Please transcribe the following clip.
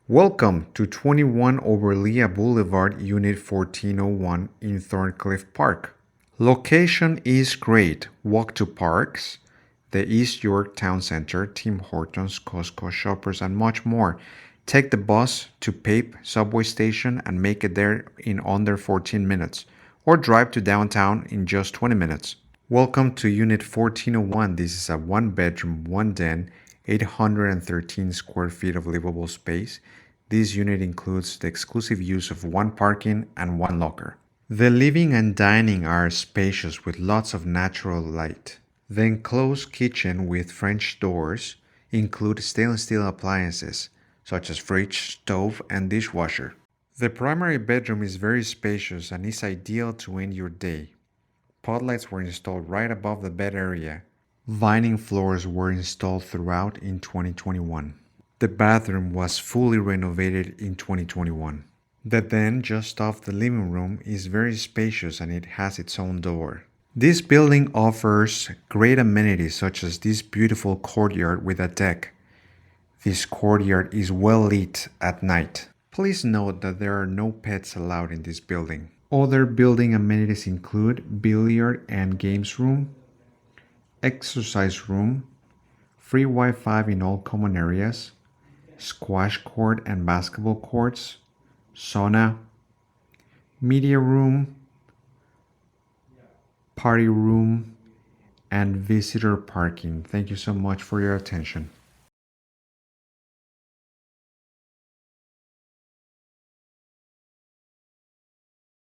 Welcome to 21 Overlea Blvd, Unit 1401 in Thorncliffe Park. Location is great. Walk to parks, the East York Town Center, Tim Hortons, Costco, Shoppers, and much more. Take the bus to Pape subway station and make it there in under 14 minutes, or drive to downtown in just 20 minutes. Welcome to Unit 1401. This is a one-bedroom, one-den, 813 square feet of livable space. This unit includes the exclusive use of one parking and one locker. The living and dining are spacious with lots of natural light. The enclosed kitchen with French doors include stainless steel appliances such as fridge, stove, and dishwasher. The primary bedroom is very spacious and is ideal to end your day. Pod lights were installed right above the bed area. Vining floors were installed throughout in 2021. The bathroom was fully renovated in 2021. The den just off the living room is very spacious and it has its own door. This building offers great amenities such as this beautiful courtyard with a deck. This courtyard is well lit at night. Please note that there are no pets allowed in this building. Other building amenities include billiard and games room, exercise room, free Wi-Fi in all common areas, squash court and basketball courts, sauna, media room, party room, and visitor parking. Thank you so much for your attention.